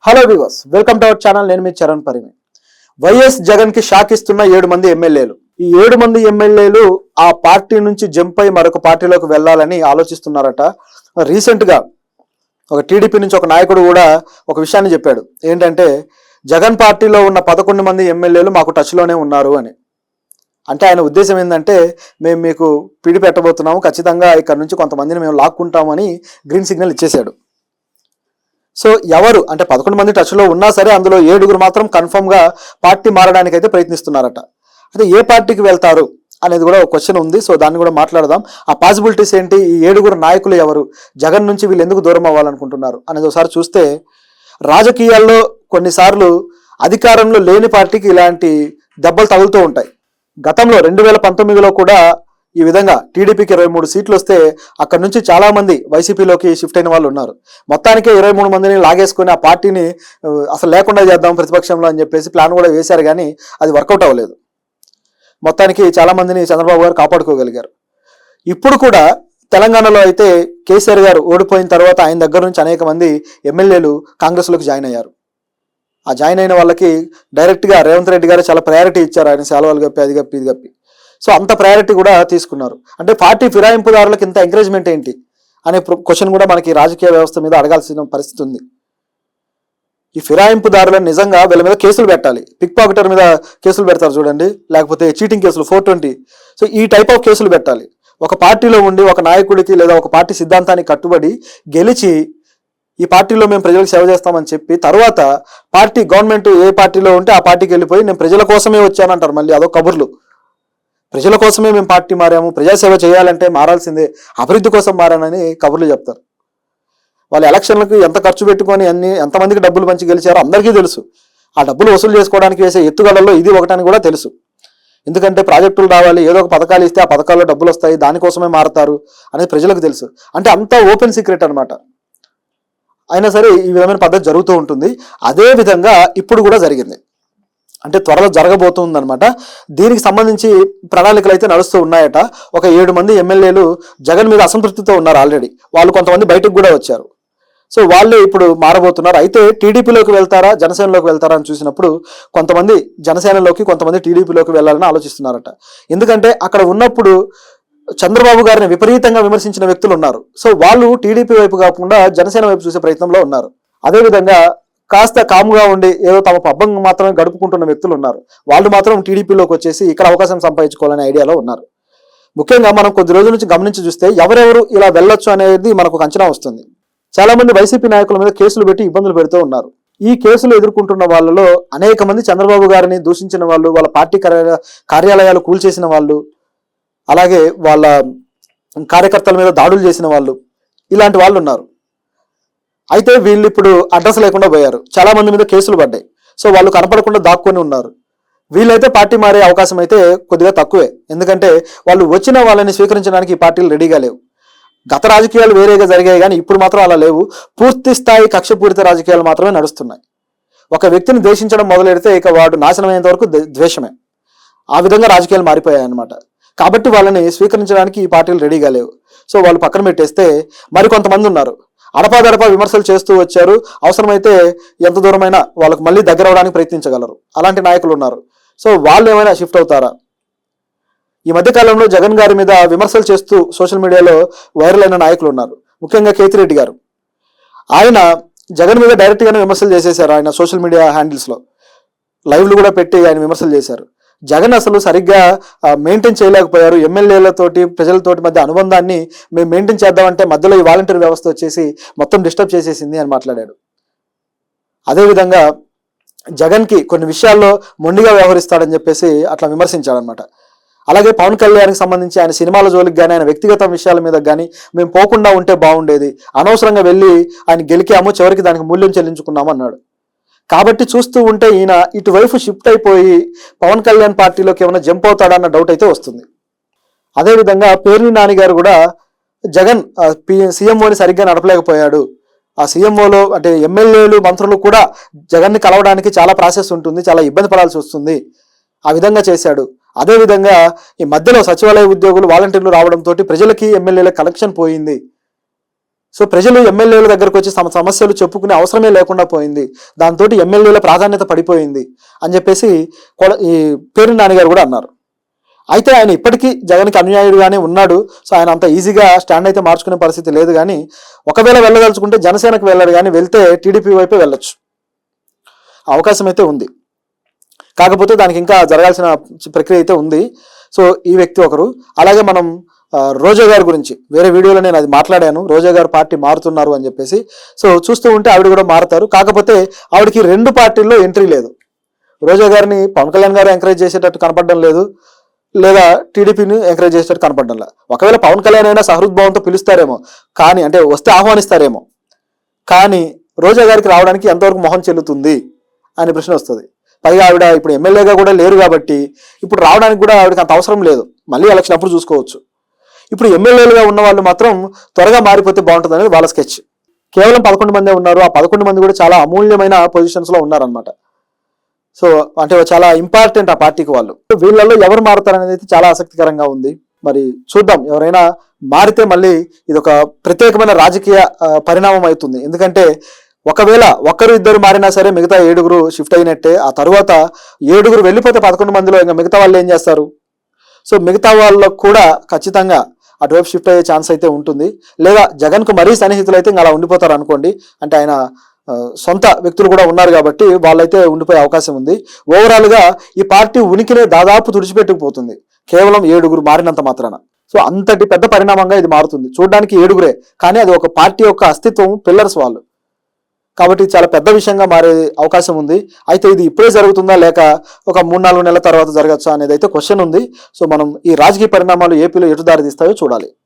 Hello viewers, welcome to our channel. నేను మీ Charan Parimi. YS Jagan కి shock ఇస్తున్న 7 మంది ఎమ్మెల్యేలు. ఈ 7 మంది ఎమ్మెల్యేలు ఆ పార్టీ నుంచి జంప్ అయి మరొక పార్టీలోకి వెళ్ళాలని ఆలోచిస్తున్నారట. రీసెంట్ గా ఒక టీడీపీ నుంచి ఒక నాయకుడు కూడా ఒక విషయాన్ని చెప్పాడు. ఏంటంటే జగన్ పార్టీలో ఉన్న 11 మంది ఎమ్మెల్యేలు మాకు టచ్ లోనే ఉన్నారు అని. అంటే ఆయన ఉద్దేశం ఏంటంటే మేము మీకు పిడి పెట్టబోతున్నాము, ఖచ్చితంగా ఇక్కడ నుంచి కొంతమందిని మేము లాక్కుంటామని గ్రీన్ సిగ్నల్ ఇచ్చేశాడు. సో ఎవరు అంటే 11 మంది టచ్లో ఉన్నా సరే అందులో 7 మాత్రం కన్ఫర్మ్గా పార్టీ మారడానికి అయితే ప్రయత్నిస్తున్నారట. అయితే ఏ పార్టీకి వెళ్తారు అనేది కూడా ఒక క్వశ్చన్ ఉంది. సో దాన్ని కూడా మాట్లాడదాం. ఆ పాసిబిలిటీస్ ఏంటి, ఈ 7 నాయకులు ఎవరు, జగన్ నుంచి వీళ్ళు ఎందుకు దూరం అవ్వాలనుకుంటున్నారు అనేది ఒకసారి చూస్తే, రాజకీయాల్లో కొన్నిసార్లు అధికారంలో లేని పార్టీకి ఇలాంటి దెబ్బలు తగులుతూ ఉంటాయి. గతంలో 2019లో కూడా ఈ విధంగా టీడీపీకి 23 సీట్లు వస్తే అక్కడ నుంచి చాలా మంది వైసీపీలోకి షిఫ్ట్ అయిన వాళ్ళు ఉన్నారు. మొత్తానికే 23 మందిని లాగేసుకొని ఆ పార్టీని అసలు లేకుండా చేద్దాం ప్రతిపక్షంలో అని చెప్పేసి ప్లాన్ కూడా వేశారు, కానీ అది వర్కౌట్ అవ్వలేదు. మొత్తానికి చాలా మందిని చంద్రబాబు గారు కాపాడుకోగలిగారు. ఇప్పుడు కూడా తెలంగాణలో అయితే కేసీఆర్ గారు ఓడిపోయిన తర్వాత ఆయన దగ్గర నుంచి అనేక మంది ఎమ్మెల్యేలు కాంగ్రెస్లోకి జాయిన్ అయ్యారు. ఆ జాయిన్ అయిన వాళ్ళకి డైరెక్ట్గా రేవంత్ రెడ్డి గారు చాలా ప్రయారిటీ ఇచ్చారు. ఆయన శాలువాలు గప్పి అది గప్పి ఇది గప్పి. సో అంత ప్రయారిటీ కూడా తీసుకున్నారు. అంటే పార్టీ ఫిరాయింపుదారులకు ఇంత ఎంకరేజ్మెంట్ ఏంటి అనే క్వశ్చన్ కూడా మనకి రాజకీయ వ్యవస్థ మీద అడగాల్సిన పరిస్థితి ఉంది. ఈ ఫిరాయింపుదారులను నిజంగా వీళ్ళ మీద కేసులు పెట్టాలి. పిక్ పాకెటర్ మీద కేసులు పెడతారు చూడండి, లేకపోతే చీటింగ్ కేసులు 420. సో ఈ టైప్ ఆఫ్ కేసులు పెట్టాలి. ఒక పార్టీలో ఉండి ఒక నాయకుడికి లేదా ఒక పార్టీ సిద్ధాంతానికి కట్టుబడి గెలిచి ఈ పార్టీలో మేము ప్రజలకు సేవ చేస్తామని చెప్పి తర్వాత పార్టీ గవర్నమెంట్ ఏ పార్టీలో ఉంటే ఆ పార్టీకి వెళ్ళిపోయి నేను ప్రజల కోసమే వచ్చానంటారు. మళ్ళీ అదో కబుర్లు. ప్రజల కోసమే మేము పార్టీ మారాము, ప్రజాసేవ చేయాలంటే మారాల్సిందే, అభివృద్ధి కోసం మారానని కబుర్లు చెప్తారు. వాళ్ళు ఎలక్షన్లకు ఎంత ఖర్చు పెట్టుకొని ఎంతమందికి డబ్బులు పంచి గెలిచారో అందరికీ తెలుసు. ఆ డబ్బులు వసూలు చేసుకోవడానికి వేసే ఎత్తుగడల్లో ఇది ఒకటని కూడా తెలుసు. ఎందుకంటే ప్రాజెక్టులు రావాలి, ఏదో ఒక పథకాలు ఇస్తే ఆ పథకాల్లో డబ్బులు వస్తాయి, దానికోసమే మారతారు అనేది ప్రజలకు తెలుసు. అంటే అంతా ఓపెన్ సీక్రెట్ అనమాట. అయినా సరే ఈ విధమైన పద్ధతి జరుగుతూ ఉంటుంది. అదే విధంగా ఇప్పుడు కూడా జరిగింది. అంటే త్వరలో జరగబోతుంది అనమాట. దీనికి సంబంధించి ప్రణాళికలు అయితే నడుస్తూ ఉన్నాయట. ఒక 7 మంది ఎమ్మెల్యేలు జగన్ మీద అసంతృప్తితో ఉన్నారు ఆల్రెడీ. వాళ్ళు కొంతమంది బయటకు కూడా వచ్చారు. సో వాళ్ళే ఇప్పుడు మారబోతున్నారు. అయితే టీడీపీలోకి వెళ్తారా జనసేనలోకి వెళ్తారా అని చూసినప్పుడు కొంతమంది జనసేనలోకి, కొంతమంది టీడీపీలోకి వెళ్ళాలని ఆలోచిస్తున్నారట. ఎందుకంటే అక్కడ ఉన్నప్పుడు చంద్రబాబు గారిని విపరీతంగా విమర్శించిన వ్యక్తులు ఉన్నారు. సో వాళ్ళు టీడీపీ వైపు కాకుండా జనసేన వైపు చూసే ప్రయత్నంలో ఉన్నారు. అదేవిధంగా కాస్త కాముగా ఉండి ఏదో తమ పబ్బం మాత్రమే గడుపుకుంటున్న వ్యక్తులు ఉన్నారు. వాళ్ళు మాత్రం టీడీపీలోకి వచ్చేసి ఇక్కడ అవకాశం సంపాదించుకోవాలనే ఐడియాలో ఉన్నారు. ముఖ్యంగా మనం కొద్ది రోజుల నుంచి గమనించి చూస్తే ఎవరెవరు ఇలా వెళ్ళొచ్చు అనేది మనకు ఒక అంచనా వస్తుంది. చాలా మంది వైసీపీ నాయకుల మీద కేసులు పెట్టి ఇబ్బందులు పెడుతూ ఉన్నారు. ఈ కేసులు ఎదుర్కొంటున్న వాళ్ళలో అనేక మంది చంద్రబాబు గారిని దూషించిన వాళ్ళు, వాళ్ళ పార్టీ కార్యాలయాలు కూల్చేసిన వాళ్ళు, అలాగే వాళ్ళ కార్యకర్తల మీద దాడులు చేసిన వాళ్ళు, ఇలాంటి వాళ్ళు ఉన్నారు. అయితే వీళ్ళు ఇప్పుడు అడ్రస్ లేకుండా పోయారు. చాలా మంది మీద కేసులు పడ్డాయి. సో వాళ్ళు కనపడకుండా దాక్కొని ఉన్నారు. వీళ్ళైతే పార్టీ మారే అవకాశం అయితే కొద్దిగా తక్కువే. ఎందుకంటే వాళ్ళు వచ్చిన వాళ్ళని స్వీకరించడానికి ఈ పార్టీలు రెడీగా లేవు. గత రాజకీయాలు వేరేగా జరిగాయి, కానీ ఇప్పుడు మాత్రం అలా లేవు. పూర్తి స్థాయి కక్షపూరిత రాజకీయాలు మాత్రమే నడుస్తున్నాయి. ఒక వ్యక్తిని ద్వేషించడం మొదలెడితే ఇక వాడు నాశనమైనంత వరకు ద్వేషమే. ఆ విధంగా రాజకీయాలు మారిపోయాయి అన్నమాట. కాబట్టి వాళ్ళని స్వీకరించడానికి ఈ పార్టీలు రెడీగా లేవు. సో వాళ్ళు పక్కన పెట్టేస్తే మరికొంతమంది ఉన్నారు. అడపాదడపా విమర్శలు చేస్తూ వచ్చారు. అవసరమైతే ఎంత దూరమైనా వాళ్ళకు మళ్ళీ దగ్గర అవడానికి ప్రయత్నించగలరు. అలాంటి నాయకులు ఉన్నారు. సో వాళ్ళు ఏమైనా షిఫ్ట్ అవుతారా? ఈ మధ్యకాలంలో జగన్ గారి మీద విమర్శలు చేస్తూ సోషల్ మీడియాలో వైరల్ అయిన నాయకులు ఉన్నారు. ముఖ్యంగా కేతిరెడ్డి గారు. ఆయన జగన్ మీద డైరెక్ట్గానే విమర్శలు చేసేశారు. ఆయన సోషల్ మీడియా హ్యాండిల్స్లో లైవ్లు కూడా పెట్టి ఆయన విమర్శలు చేశారు. జగన్ అసలు సరిగ్గా మెయింటైన్ చేయలేకపోయారు. ఎమ్మెల్యేలతోటి ప్రజలతోటి మధ్య అనుబంధాన్ని మేము మెయింటైన్ చేద్దామంటే మధ్యలో ఈ వాలంటీర్ వ్యవస్థ వచ్చేసి మొత్తం డిస్టర్బ్ చేసేసింది అని మాట్లాడాడు. అదేవిధంగా జగన్కి కొన్ని విషయాల్లో మొండిగా వ్యవహరిస్తాడని చెప్పేసి అట్లా విమర్శించాడనమాట. అలాగే పవన్ కళ్యాణ్కి సంబంధించి ఆయన సినిమాల జోలికి కానీ, ఆయన వ్యక్తిగత విషయాల మీద కానీ మేము పోకుండా ఉంటే బాగుండేది, అనవసరంగా వెళ్ళి ఆయన గెలికాము, చివరికి దానికి మూల్యం చెల్లించుకున్నాము అన్నాడు. కాబట్టి చూస్తూ ఉంటే ఈయన ఇటువైపు షిఫ్ట్ అయిపోయి పవన్ కళ్యాణ్ పార్టీలోకి ఏమైనా జంప్ అవుతాడన్న డౌట్ అయితే వస్తుంది. అదేవిధంగా పేర్ని నాని గారు కూడా జగన్ సీఎంఓని సరిగ్గా నడపలేకపోయాడు, ఆ సీఎంఓలో అంటే ఎమ్మెల్యేలు మంత్రులు కూడా జగన్ని కలవడానికి చాలా ప్రాసెస్ ఉంటుంది, చాలా ఇబ్బంది పడాల్సి వస్తుంది, ఆ విధంగా చేశాడు. అదేవిధంగా ఈ మధ్యలో సచివాలయ ఉద్యోగులు వాలంటీర్లు రావడంతో ప్రజలకి ఎమ్మెల్యేల కనెక్షన్ పోయింది, సో ప్రజలు ఎమ్మెల్యేల దగ్గరకు వచ్చి తమ సమస్యలు చెప్పుకునే అవసరమే లేకుండా పోయింది, దాంతో ఎమ్మెల్యేల ప్రాధాన్యత పడిపోయింది అని చెప్పేసి ఈ పేరు నాని గారు కూడా అన్నారు. అయితే ఆయన ఇప్పటికీ జగన్కి అనుయాయుడుగానే ఉన్నాడు. సో ఆయన అంత ఈజీగా స్టాండ్ అయితే మార్చుకునే పరిస్థితి లేదు. కానీ ఒకవేళ వెళ్ళదలుచుకుంటే జనసేనకు వెళ్ళాడు, కానీ వెళ్తే టీడీపీ వైపే వెళ్ళొచ్చు, అవకాశం అయితే ఉంది. కాకపోతే దానికి ఇంకా జరగాల్సిన ప్రక్రియ అయితే ఉంది. సో ఈ వ్యక్తి ఒకరు. అలాగే మనం రోజా గారి గురించి వేరే వీడియోలో నేను అది మాట్లాడాను, రోజా గారు పార్టీ మారుతున్నారు అని చెప్పేసి. సో చూస్తూ ఉంటే ఆవిడ కూడా మారుతారు. కాకపోతే ఆవిడకి 2 పార్టీల్లో ఎంట్రీ లేదు. రోజా గారిని పవన్ కళ్యాణ్ గారు ఎంకరేజ్ చేసేటట్టు కనపడడం లేదు, లేదా టీడీపీని ఎంకరేజ్ చేసేటట్టు కనపడడం లేదు. ఒకవేళ పవన్ కళ్యాణ్ అయినా సహృద్భావంతో పిలుస్తారేమో, కానీ అంటే వస్తే ఆహ్వానిస్తారేమో, కానీ రోజా గారికి రావడానికి ఎంతవరకు మొహం చెల్లుతుంది అనే ప్రశ్న వస్తుంది. పైగా ఆవిడ ఇప్పుడు ఎమ్మెల్యేగా కూడా లేరు కాబట్టి ఇప్పుడు రావడానికి కూడా ఆవిడకి అంత అవసరం లేదు, మళ్ళీ ఎలక్షన్ అప్పుడు చూసుకోవచ్చు. ఇప్పుడు ఎమ్మెల్యేలుగా ఉన్న వాళ్ళు మాత్రం త్వరగా మారిపోతే బాగుంటుంది అనేది వాళ్ళ స్కెచ్. కేవలం 11 మందే ఉన్నారు. ఆ 11 మంది కూడా చాలా అమూల్యమైన పొజిషన్స్లో ఉన్నారనమాట. సో అంటే చాలా ఇంపార్టెంట్ ఆ పార్టీకి వాళ్ళు. వీళ్ళల్లో ఎవరు మారుతారనేది అయితే చాలా ఆసక్తికరంగా ఉంది. మరి చూద్దాం, ఎవరైనా మారితే మళ్ళీ ఇది ఒక ప్రత్యేకమైన రాజకీయ పరిణామం అవుతుంది. ఎందుకంటే ఒకవేళ 1-2 మారినా సరే మిగతా 7 షిఫ్ట్ అయినట్టే. ఆ తర్వాత 7 వెళ్ళిపోతే 11 మందిలో ఇంకా మిగతా వాళ్ళు ఏం చేస్తారు? సో మిగతా వాళ్ళకు కూడా ఖచ్చితంగా అటువైపు షిఫ్ట్ అయ్యే ఛాన్స్ అయితే ఉంటుంది. లేదా జగన్కు మరీ సన్నిహితులు అయితే ఇంకా అలా ఉండిపోతారు అనుకోండి. అంటే ఆయన సొంత వ్యక్తులు కూడా ఉన్నారు కాబట్టి వాళ్ళైతే ఉండిపోయే అవకాశం ఉంది. ఓవరాల్గా ఈ పార్టీ ఉనికినే దాదాపు తుడిచిపెట్టుకుపోతుంది కేవలం 7 మారినంత మాత్రాన. సో అంతటి పెద్ద పరిణామంగా ఇది మారుతుంది. చూడడానికి 7 కానీ అది ఒక పార్టీ యొక్క అస్తిత్వం, పిల్లర్స్ వాళ్ళు. కాబట్టి చాలా పెద్ద విషయంగా మారే అవకాశం ఉంది. అయితే ఇది ఇప్పుడే జరుగుతుందా లేక ఒక 3-4 నెలల తర్వాత జరగచ్చా అనేది అయితే క్వశ్చన్ ఉంది. సో మనం ఈ రాజకీయ పరిణామాలు ఏపీలో ఎటు దారి తీస్తాయో చూడాలి.